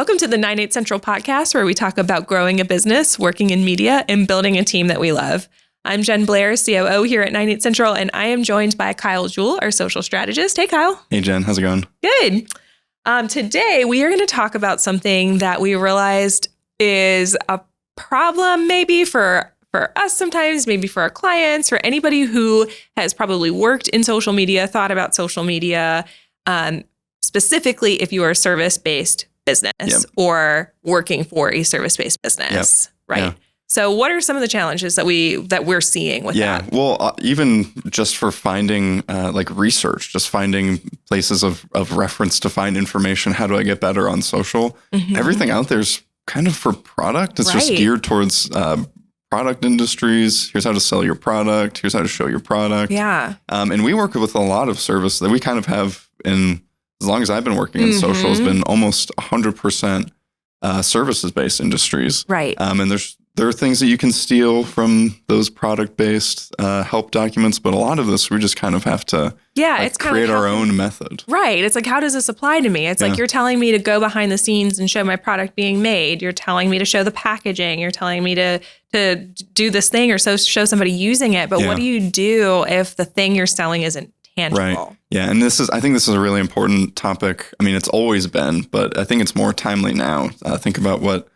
Welcome to the 9-8 Central podcast, where we talk about growing a business, working in media, and building a team that we love. I'm Jen Blair, COO here at 9-8 Central, and I am joined by Kyle Jewell, our social strategist. Hey, Kyle. Hey, Jen. How's it going? Good. Today, we are going to talk about something that we realized is a problem maybe for us sometimes, maybe for our clients, for anybody who has probably worked in social media, thought about social media, specifically if you are a service-based business or working for a service-based business, right? Yeah. So what are some of the challenges that we're seeing with that? Well, even just for finding research, just finding places of reference to find information. How do I get better on social? Mm-hmm. Everything out there is kind of for product. It's just geared towards product industries. Here's how to sell your product. Here's how to show your product. Yeah. And we work with a lot of service that we kind of have as long as I've been working in social, has been almost 100% services-based industries. Right. And there are things that you can steal from those product-based help documents, but a lot of this we just kind of have to create our own method. Right. It's like, how does this apply to me? It's like you're telling me to go behind the scenes and show my product being made. You're telling me to show the packaging. You're telling me to do this thing or show somebody using it. But what do you do if the thing you're selling isn't tangible? Right. Yeah. And I think this is a really important topic. I mean, it's always been, but I think it's more timely now. Think about what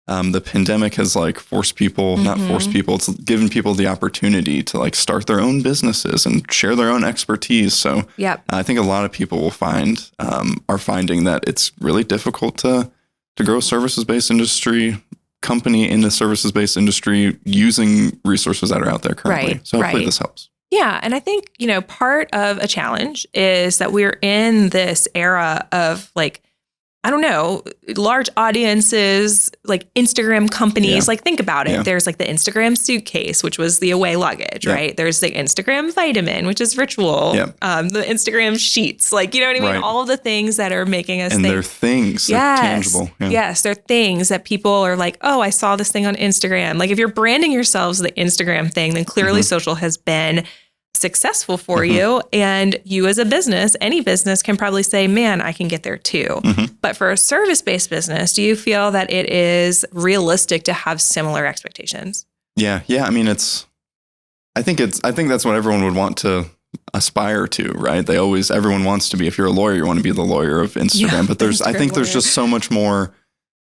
the pandemic has forced people, not forced people, it's given people the opportunity to start their own businesses and share their own expertise. So I think a lot of people will are finding that it's really difficult to grow a services-based industry company in a services-based industry using resources that are out there currently. Right, so hopefully this helps. Yeah. And I think, part of a challenge is that we're in this era of large audiences, Instagram companies, think about it. Yeah. There's the Instagram suitcase, which was the away luggage, right? There's the Instagram vitamin, which is ritual. Yeah. The Instagram sheets, you know what I mean? Right. All of the things that are making us think. And they're things, they're tangible. Yeah. Yes, they're things that people are oh, I saw this thing on Instagram. If you're branding yourselves the Instagram thing, then clearly social has been successful for you, and you as a business, any business can probably say, man, I can get there too. But for a service-based business, do you feel that it is realistic to have similar expectations? Yeah. I mean, I think that's what everyone would want to aspire to, right? Everyone wants to be, if you're a lawyer, you want to be the lawyer of Instagram, but I think there's just so much more,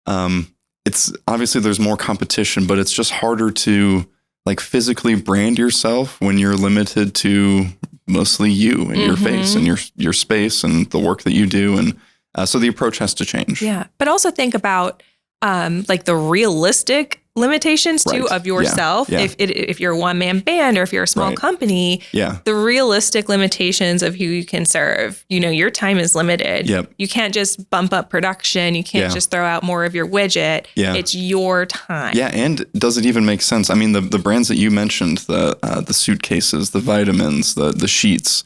it's obviously there's more competition, but it's just harder to physically brand yourself when you're limited to mostly you and your face and your space and the work that you do. And so the approach has to change. Yeah. But also think about the realistic limitations too of yourself. Yeah. If you're a one-man band or if you're a small company, the realistic limitations of who you can serve, your time is limited. Yep. You can't just bump up production. You can't just throw out more of your widget. Yeah. It's your time. Yeah. And does it even make sense? I mean, the brands that you mentioned, the suitcases, the vitamins, the sheets,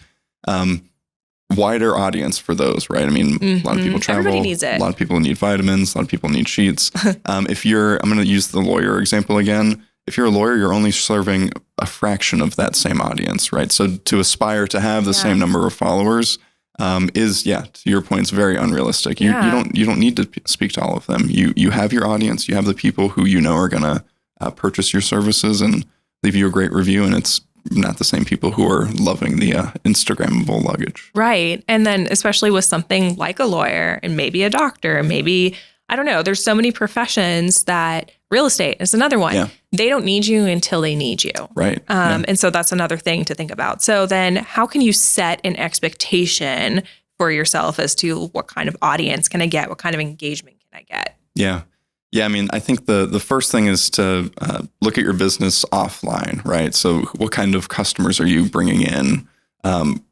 wider audience for those, right? I mean, a lot of people travel. Everybody needs it. A lot of people need vitamins. A lot of people need sheets. I'm going to use the lawyer example again. If you're a lawyer, you're only serving a fraction of that same audience, right? So to aspire to have the same number of followers is, to your point, it's very unrealistic. You don't need to speak to all of them. You have your audience. You have the people who are going to purchase your services and leave you a great review, and it's not the same people who are loving the Instagrammable luggage. Right. And then especially with something like a lawyer and maybe a doctor, maybe, I don't know, there's so many professions that real estate is another one. Yeah. They don't need you until they need you. Right. And so that's another thing to think about. So then how can you set an expectation for yourself as to what kind of audience can I get? What kind of engagement can I get? Yeah. Yeah, I mean, I think the first thing is to look at your business offline, right? So what kind of customers are you bringing in?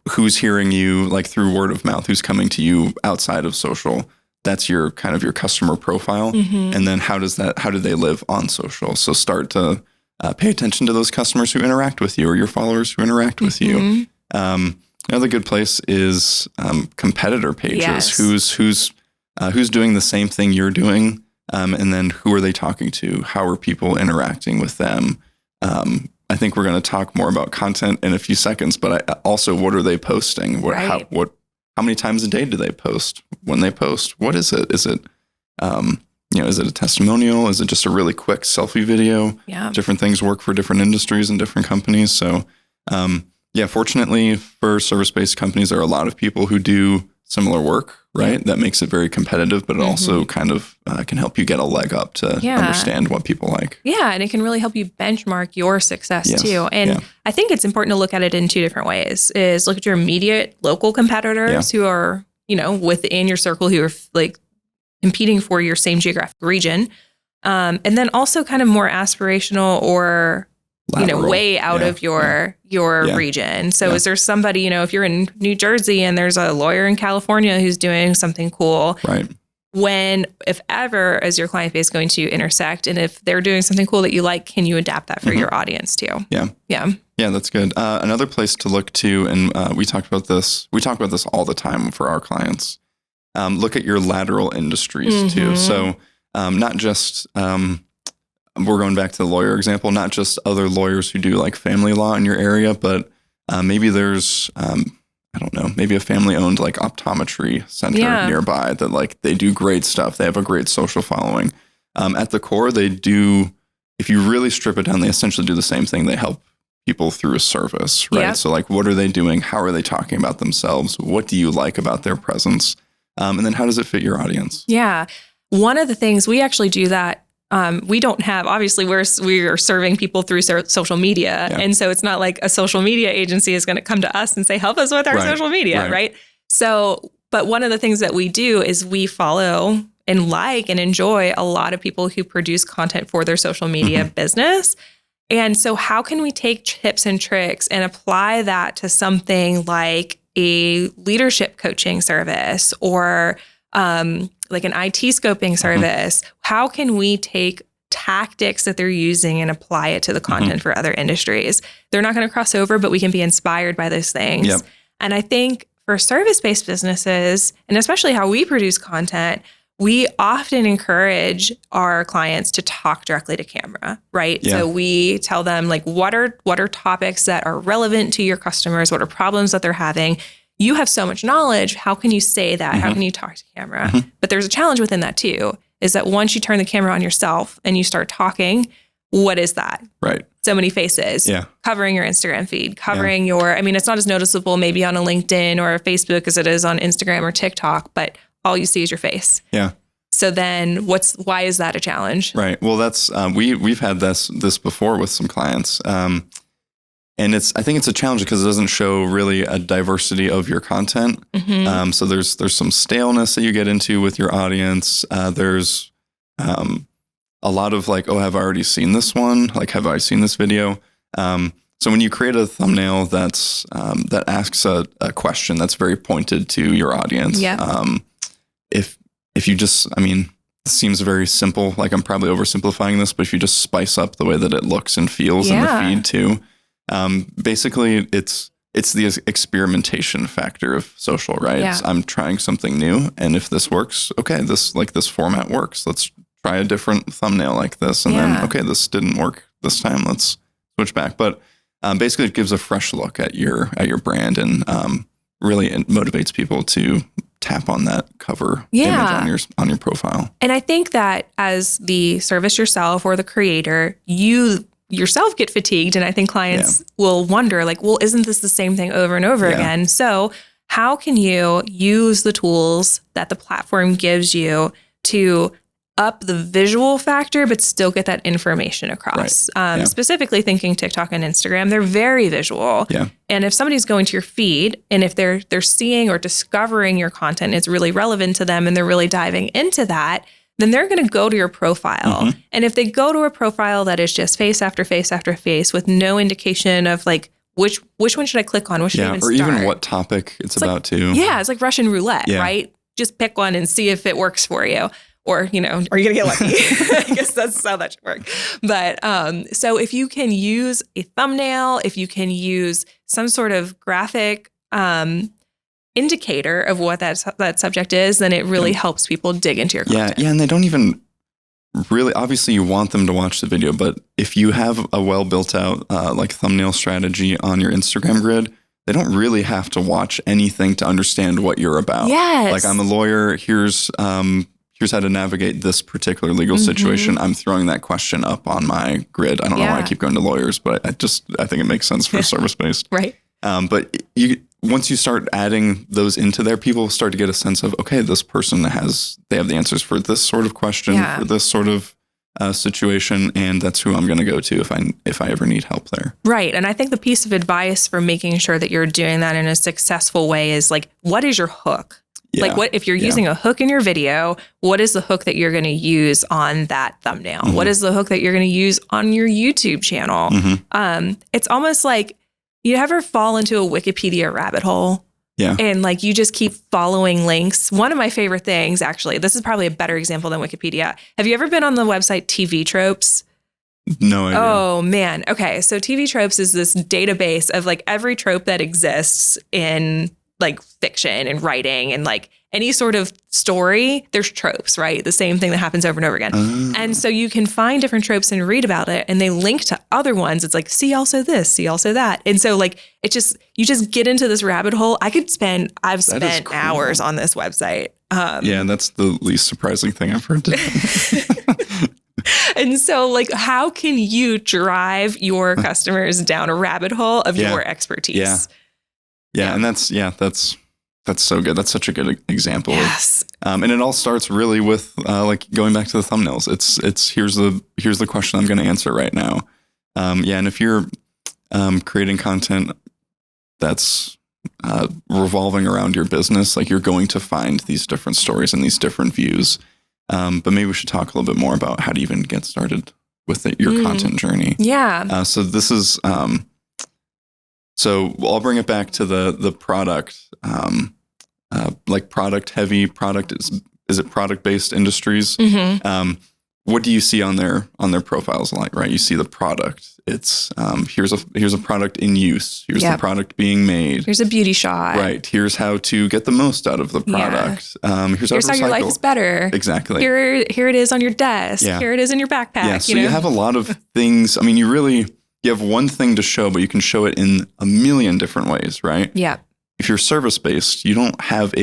Who's hearing you through word of mouth? Who's coming to you outside of social? That's your customer profile. And then how do they live on social? So start to pay attention to those customers who interact with you or your followers who interact with you. Another good place is competitor pages. Yes. Who's doing the same thing you're doing? And then who are they talking to? How are people interacting with them? I think we're going to talk more about content in a few seconds, but also what are they posting? How many times a day do they post? When they post, what is it? Is it Is it a testimonial? Is it just a really quick selfie video? Yeah. Different things work for different industries and different companies. So, fortunately for service-based companies, there are a lot of people who do similar work, right? Yeah. That makes it very competitive, but it also kind of can help you get a leg up to understand what people like. Yeah, and it can really help you benchmark your success too. And I think it's important to look at it in two different ways. Is look at your immediate local competitors who are, within your circle, who are like competing for your same geographic region. And then also kind of more aspirational or lateral, way out of your region. So is there somebody, if you're in New Jersey and there's a lawyer in California who's doing something cool, right? When, if ever, is your client base going to intersect? And if they're doing something cool that you like, can you adapt that for your audience too? Yeah, that's good. Another place to look to, and we talk about this all the time for our clients. Look at your lateral industries too. So not just, we're going back to the lawyer example, not just other lawyers who do like family law in your area, but maybe there's, maybe a family-owned like optometry center nearby that like they do great stuff. They have a great social following. At the core, they do, if you really strip it down, they essentially do the same thing. They help people through a service, right? So like, what are they doing? How are they talking about themselves? What do you like about their presence? And then how does it fit your audience? Yeah. One of the things we actually do that we don't have, obviously we are serving people through social media. And so it's not like a social media agency is going to come to us and say, help us with our social media. Right. So, but one of the things that we do is we follow and like and enjoy a lot of people who produce content for their social media business. And so how can we take tips and tricks and apply that to something like a leadership coaching service or like an IT scoping service? How can we take tactics that they're using and apply it to the content for other industries? They're not going to cross over, but we can be inspired by those things. And I think for service-based businesses, and especially how we produce content, we often encourage our clients to talk directly to camera, right? So we tell them like, what are topics that are relevant to your customers? What are problems that they're having? You have so much knowledge. How can you say that? How can you talk to camera? But there's a challenge within that too, is that once you turn the camera on yourself and you start talking, what is that? Right. So many faces, covering your Instagram feed, covering it's not as noticeable maybe on a LinkedIn or a Facebook as it is on Instagram or TikTok, but all you see is your face. Yeah. So then why is that a challenge? Right. Well, that's, we've had this before with some clients. And I think it's a challenge because it doesn't show really a diversity of your content. So there's some staleness that you get into with your audience. There's a lot of like, oh, have I already seen this one? Like, have I seen this video? So when you create a thumbnail that asks a question that's very pointed to your audience, if you just, it seems very simple. Like I'm probably oversimplifying this, but if you just spice up the way that it looks and feels in the feed too. Basically, it's the experimentation factor of social, right? I'm trying something new, and if this works, okay, this format works. Let's try a different thumbnail like this, and then okay, this didn't work this time. Let's switch back. But basically, it gives a fresh look at your brand, and really it motivates people to tap on that cover image on your profile. And I think that as the service yourself or the creator, you yourself get fatigued. And I think clients will wonder like, well, isn't this the same thing over and over again? So how can you use the tools that the platform gives you to up the visual factor, but still get that information across? Specifically thinking TikTok and Instagram, they're very visual. And if somebody's going to your feed and if they're seeing or discovering your content, it's really relevant to them and they're really diving into that, then they're going to go to your profile. And if they go to a profile that is just face after face after face with no indication of like, which one should I click on? What should I even start? Even what topic it's about too. Yeah, it's like Russian roulette, right? Just pick one and see if it works for you. Or, are you going to get lucky? I guess that's how that should work. But so if you can use a thumbnail, if you can use some sort of graphic indicator of what that subject is, then it really helps people dig into your content. Yeah, and they don't even really, obviously you want them to watch the video, but if you have a well built out like thumbnail strategy on your Instagram grid, they don't really have to watch anything to understand what you're about. Yes. Like I'm a lawyer, here's here's how to navigate this particular legal situation. I'm throwing that question up on my grid. I don't know why I keep going to lawyers, but I think it makes sense for service-based. Right. But once you start adding those into there, people start to get a sense of, okay, this person they have the answers for this sort of question, for this sort of situation, and that's who I'm going to go to if I ever need help there. Right. And I think the piece of advice for making sure that you're doing that in a successful way is like, what is your hook? Yeah. Like what if you're using a hook in your video, what is the hook that you're going to use on that thumbnail? What is the hook that you're going to use on your YouTube channel? It's almost like you ever fall into a Wikipedia rabbit hole? Yeah. And like you just keep following links. One of my favorite things, actually, this is probably a better example than Wikipedia. Have you ever been on the website TV Tropes? No idea. Oh, man. Okay. So TV Tropes is this database of like every trope that exists in like fiction and writing and like any sort of story, there's tropes, right? The same thing that happens over and over again. And so you can find different tropes and read about it and they link to other ones. It's like, see also this, see also that. And so like, you just get into this rabbit hole. I've spent hours on this website. Yeah, that's the least surprising thing I've heard today. And so like, how can you drive your customers down a rabbit hole of your expertise? Yeah. And that's so good. That's such a good example. Yes. And it all starts really with like going back to the thumbnails. It's here's the question I'm going to answer right now. And if you're creating content that's revolving around your business, like you're going to find these different stories and these different views. But maybe we should talk a little bit more about how to even get started with your content journey. Yeah. So this is so I'll bring it back to the product, like product heavy product. Is it product based industries? What do you see on their profiles like, right? You see the product. It's here's a product in use. Here's the product being made. Here's a beauty shot. Right. Here's how to get the most out of the product. Here's how your life is better. Exactly. Here it is on your desk. Yeah. Here it is in your backpack. Yeah. So you have a lot of things. I mean, you have one thing to show, but you can show it in a million different ways, right? Yeah. If you're service based, you don't have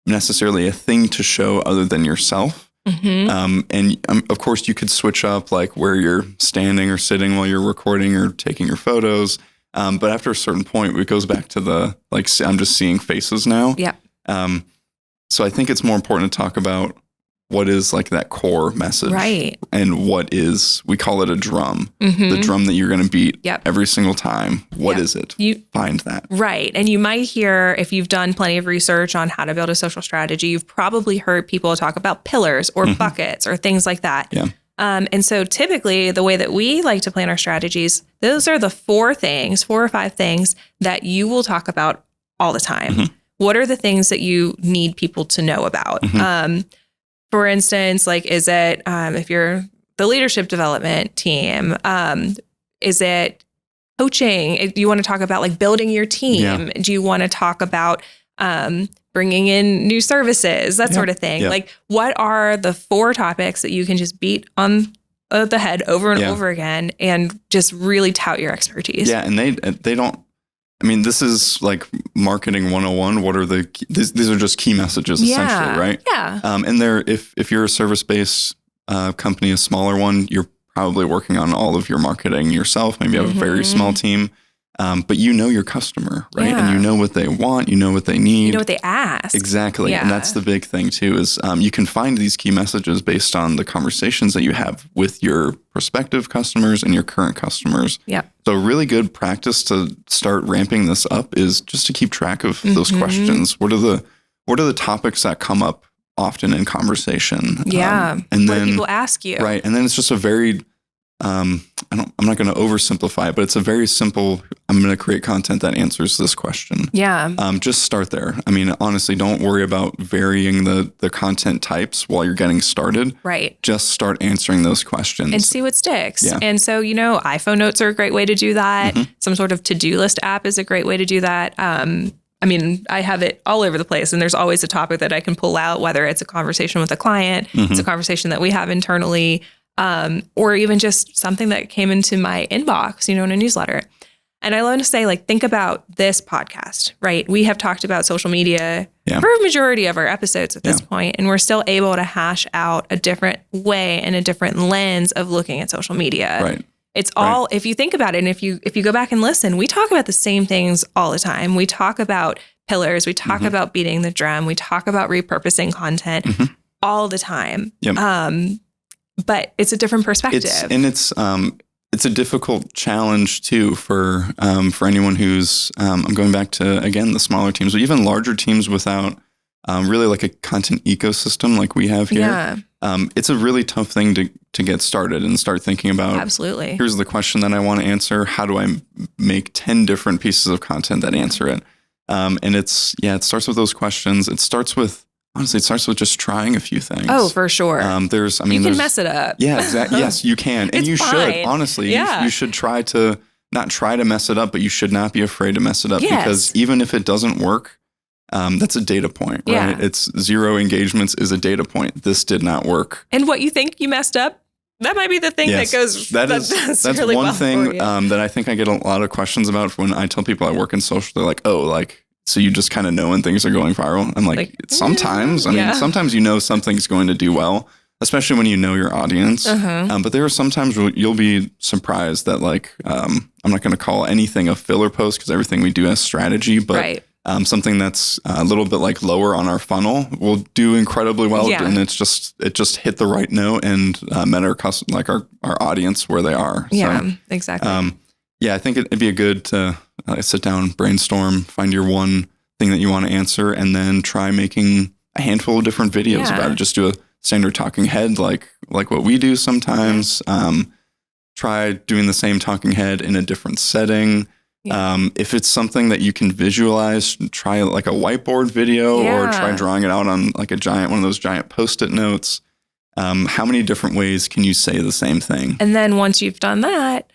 necessarily a thing to show other than yourself. And of course, you could switch up like where you're standing or sitting while you're recording or taking your photos. But after a certain point, it goes back to I'm just seeing faces now. Yeah. So I think it's more important to talk about what is like that core message, right? And we call it a drum, the drum that you're going to beat every single time. What is it? You find that. Right. And you might hear, if you've done plenty of research on how to build a social strategy, you've probably heard people talk about pillars or buckets or things like that. Yeah. And so typically the way that we like to plan our strategies, those are the 4 or 5 things that you will talk about all the time. What are the things that you need people to know about? For instance, like, is it, if you're the leadership development team, is it coaching? Do you want to talk about like building your team? Yeah. Do you want to talk about bringing in new services, that sort of thing? Yeah. Like, what are the 4 topics that you can just beat on the head over and over again and just really tout your expertise? Yeah. And they don't, I mean, this is like marketing 101. What are these are just key messages essentially, right? Yeah. And if you're a service-based company, a smaller one, you're probably working on all of your marketing yourself. Maybe you have a very small team, but you know your customer, right? Yeah. And you know what they want, you know what they need. You know what they ask. Exactly. Yeah. And that's the big thing too, is you can find these key messages based on the conversations that you have with your prospective customers and your current customers. Yeah. So a really good practice to start ramping this up is just to keep track of those questions. What are the topics that come up often in conversation? Yeah. And what then do people ask you? Right. And then it's just a very I'm not going to oversimplify it, but it's a very simple, I'm going to create content that answers this question. Yeah. Just start there. I mean, honestly, don't worry about varying the content types while you're getting started. Right. Just start answering those questions. And see what sticks. Yeah. And so, iPhone notes are a great way to do that. Some sort of to-do list app is a great way to do that. I mean, I have it all over the place, and there's always a topic that I can pull out, whether it's a conversation with a client, it's a conversation that we have internally, or even just something that came into my inbox, in a newsletter. And I want to say, like, think about this podcast, right? We have talked about social media for a majority of our episodes at this point, and we're still able to hash out a different way and a different lens of looking at social media. Right. It's all, if you think about it, and if you go back and listen, we talk about the same things all the time. We talk about pillars. We talk about beating the drum. We talk about repurposing content all the time. Yep. But it's a different perspective. It's a difficult challenge too for anyone who's I'm going back to, again, the smaller teams, but even larger teams without really like a content ecosystem like we have here. Yeah. It's a really tough thing to get started and start thinking about. Absolutely. Here's the question that I want to answer. How do I make 10 different pieces of content that answer it? And it starts with those questions. It starts with just trying a few things. Oh, for sure. You can mess it up. Yeah, exactly. Yes, you can. And you fine. should, honestly. Yeah. You should not try to mess it up, but you should not be afraid to mess it up because even if it doesn't work, that's a data point, right? Yeah. It's 0 engagements is a data point. This did not work. And what you think you messed up, that might be the thing that goes. That's really one well thing that I think I get a lot of questions about when I tell people I work in social. They're like, "Oh, like so you just kind of know when things are going viral?" I'm like sometimes. I mean, sometimes something's going to do well, especially when you know your audience. But there are sometimes where you'll be surprised that I'm not going to call anything a filler post because everything we do has strategy, but something that's a little bit like lower on our funnel will do incredibly well. Yeah. And it just hit the right note and met our audience where they are. Yeah, so, exactly. I think it'd be a good to sit down, brainstorm, find your one thing that you want to answer, and then try making a handful of different videos about it. Just do a standard talking head like what we do sometimes. Try doing the same talking head in a different setting. If it's something that you can visualize, try like a whiteboard video or try drawing it out on like one of those giant Post-it notes. How many different ways can you say the same thing? And then once you've done that,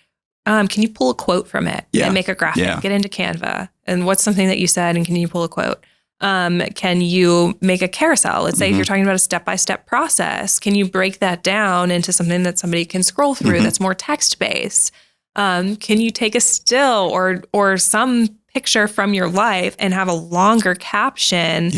can you pull a quote from it and make a graphic? Get into Canva. And what's something that you said, and can you pull a quote? Can you make a carousel? Let's say if you're talking about a step-by-step process, can you break that down into something that somebody can scroll through that's more text-based? Can you take a still or some picture from your life and have a longer caption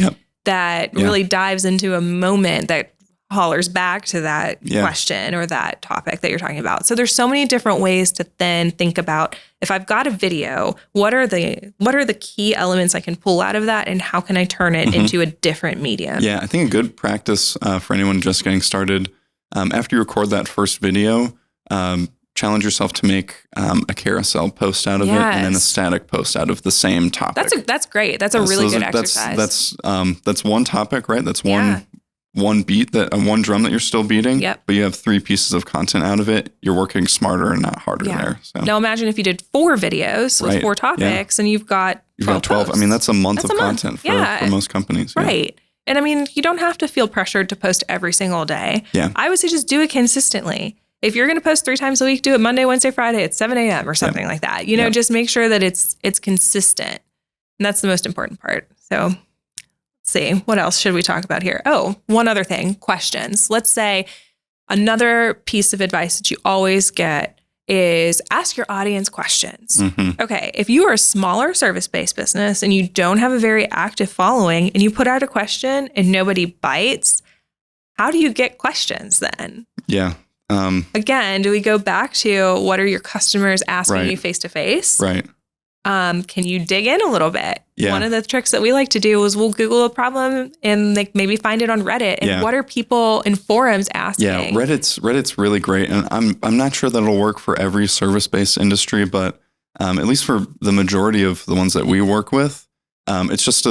that really dives into a moment that hollers back to that question or that topic that you're talking about? So there's so many different ways to then think about, if I've got a video, what are the key elements I can pull out of that, and how can I turn it into a different medium? Yeah, I think a good practice for anyone just getting started, after you record that first video, challenge yourself to make a carousel post out of it, and then a static post out of the same topic. That's great. That's a really good exercise. That's one topic, right? That's one beat, one drum that you're still beating. But you have 3 pieces of content out of it. You're working smarter and not harder there. So. Now imagine if you did 4 videos with 4 topics, and you've got 12 posts. I mean, that's a month of content for most companies. Right. And I mean, you don't have to feel pressured to post every single day. I would say just do it consistently. If you're going to post 3 times a week, do it Monday, Wednesday, Friday at 7 a.m. or something like that. Just make sure that it's consistent. And that's the most important part. So let's see, what else should we talk about here? Oh, one other thing, questions. Let's say another piece of advice that you always get is ask your audience questions. Okay, if you are a smaller service-based business and you don't have a very active following and you put out a question and nobody bites, how do you get questions then? Again, do we go back to what are your customers asking you face to face? Right. Can you dig in a little bit? One of the tricks that we like to do is we'll Google a problem and maybe find it on Reddit. And what are people in forums asking? Yeah, Reddit's really great. And I'm not sure that it'll work for every service-based industry, but at least for the majority of the ones that we work with, it's just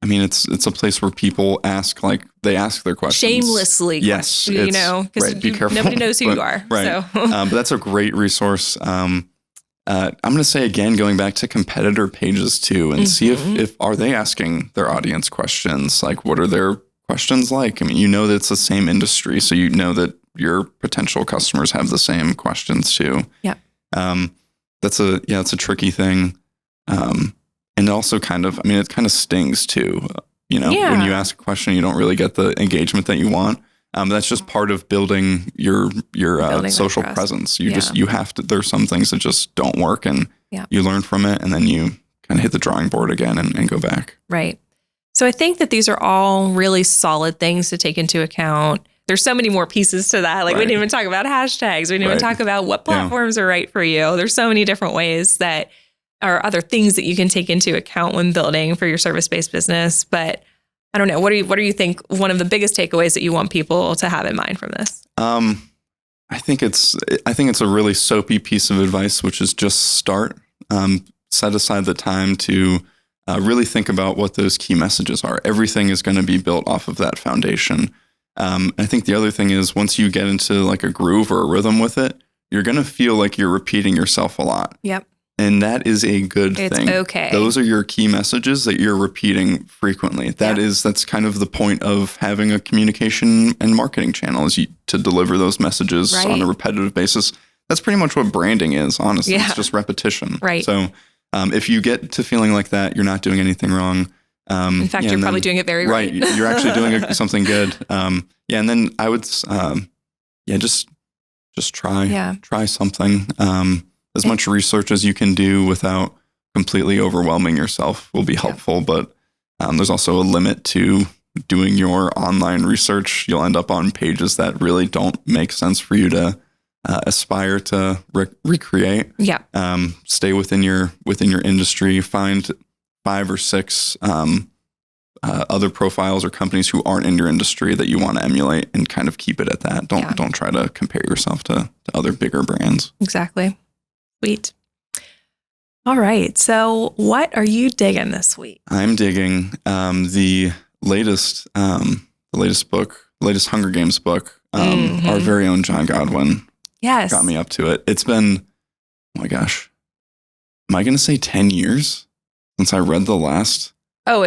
it's a place where people ask their questions. Shamelessly. Yes. Because be careful. Nobody knows who you are. Right. So. But that's a great resource. I'm going to say, again, going back to competitor pages too, and see if are they asking their audience questions? Like, what are their questions like? I mean, that it's the same industry, so you know that your potential customers have the same questions too. Yeah. It's a tricky thing. And also it kind of stings too. When you ask a question, you don't really get the engagement that you want. That's just part of building your social presence. You have to, there's some things that just don't work, and Yeah. you learn from it, and then you kind of hit the drawing board again and go back. Right. So I think that these are all really solid things to take into account. There's so many more pieces to that. Like we didn't even talk about hashtags. We didn't even talk about what platforms are right for you. There's so many different ways that are other things that you can take into account when building for your service-based business. But I don't know. What do you think one of the biggest takeaways that you want people to have in mind from this? I think it's a really soapy piece of advice, which is just start. Set aside the time to really think about what those key messages are. Everything is going to be built off of that foundation. I think the other thing is once you get into like a groove or a rhythm with it, you're going to feel like you're repeating yourself a lot. Yep. And that is a good thing. It's okay. Those are your key messages that you're repeating frequently. That's kind of the point of having a communication and marketing channel is to deliver those messages on a repetitive basis. That's pretty much what branding is, honestly. It's just repetition. Right. So if you get to feeling like that, you're not doing anything wrong. In fact, you're probably doing it very right. You're actually doing something good. And then I would, just try. Yeah. Try something. As much research as you can do without completely overwhelming yourself will be helpful. But there's also a limit to doing your online research. You'll end up on pages that really don't make sense for you to aspire to recreate. Yeah. Stay within your industry. Find 5 or 6 other profiles or companies who aren't in your industry that you want to emulate, and kind of keep it at that. Don't try to compare yourself to other bigger brands. Exactly. Sweet. All right. So what are you digging this week? I'm digging the latest book, latest Hunger Games book. Our very own John Godwin. Yes. Got me up to it. It's been, oh my gosh, am I going to say 10 years since I read the last? Oh,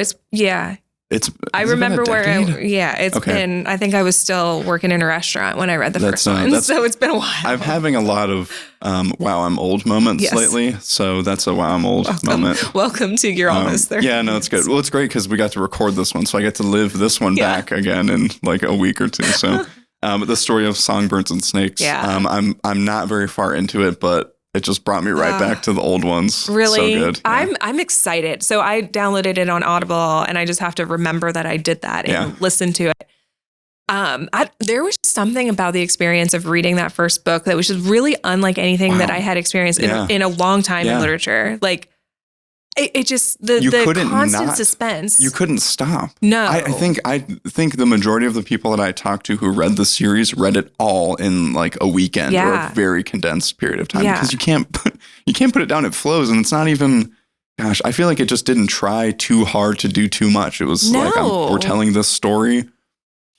I remember it's been, I think I was still working in a restaurant when I read the first one. So it's been a while. I'm having a lot of, wow, I'm old moments lately. So that's a wow, I'm old moment. Welcome to You're Almost There. Yeah, no, it's good. Well, it's great because we got to record this one. So I get to live this one back again in like a week or 2. So the story of Songbirds and Snakes. Yeah. I'm not very far into it, but it just brought me right back to the old ones. Really? So good. Yeah. I'm excited. So I downloaded it on Audible, and I just have to remember that I did that and listen to it. There was something about the experience of reading that first book that was just really unlike anything that I had experienced in a long time in literature. Like it just the constant suspense. You couldn't stop. No, I think the majority of the people that I talked to who read the series read it all in like a weekend or a very condensed period of time because you can't put it down. It flows, and it's not even. Gosh, I feel like it just didn't try too hard to do too much. It was like we're telling this story.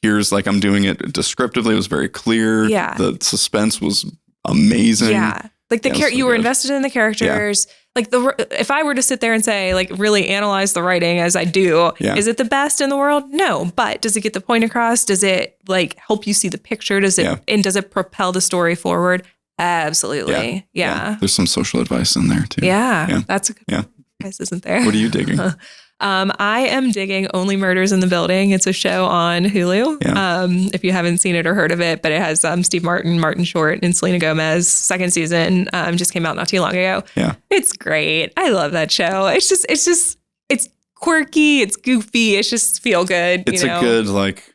Here's like I'm doing it descriptively. It was very clear. Yeah, the suspense was amazing. Yeah, like you were invested in the characters. Yeah. Like if I were to sit there and say, like, really analyze the writing as I do, is it the best in the world? No. But does it get the point across? Does it like help you see the picture? Does it propel the story forward? Absolutely. Yeah. There's some social advice in there too. Yeah. That's a good advice, isn't there? What are you digging? I am digging Only Murders in the Building. It's a show on Hulu. Yeah. If you haven't seen it or heard of it, but it has Steve Martin, Martin Short, and Selena Gomez. Second season just came out not too long ago. Yeah. It's great. I love that show. It's quirky. It's goofy. It's just feel good. It's a good, like,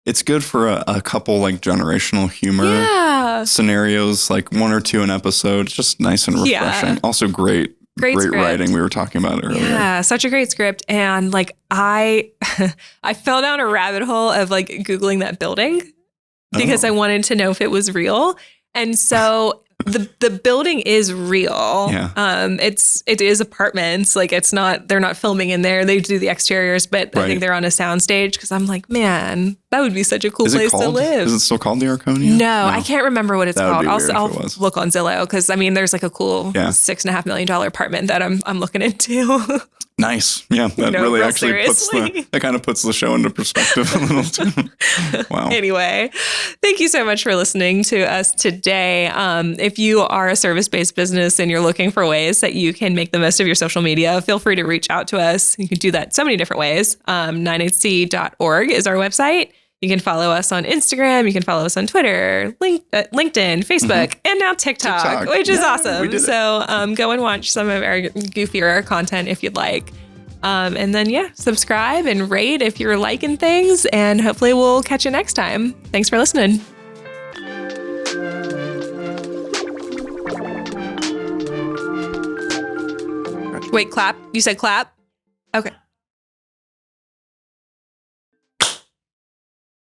it's good for a couple like generational humor scenarios, like 1 or 2 an episode. It's just nice and refreshing. Yeah. Also great writing. We were talking about it earlier. Yeah, such a great script. And like I fell down a rabbit hole of like Googling that building because I wanted to know if it was real. And so the building is real. Yeah. It is apartments. Like they're not filming in there. They do the exteriors, but I think they're on a soundstage because I'm like, man, that would be such a cool place to live. Is it still called the Arconia? No, I can't remember what it's called. I'll look on Zillow because I mean, there's like a cool $6.5 million apartment that I'm looking into. Nice. Yeah. That really actually puts the show into perspective a little too. Wow. Anyway, thank you so much for listening to us today. If you are a service-based business and you're looking for ways that you can make the most of your social media, feel free to reach out to us. You can do that so many different ways. 9hc.org is our website. You can follow us on Instagram. You can follow us on Twitter, LinkedIn, Facebook, and now TikTok. Which is awesome. So go and watch some of our goofier content if you'd like. And then, subscribe and rate if you're liking things. And hopefully we'll catch you next time. Thanks for listening. Wait, clap? You said clap? Okay.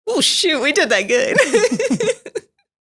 Oh, shoot. We did that good.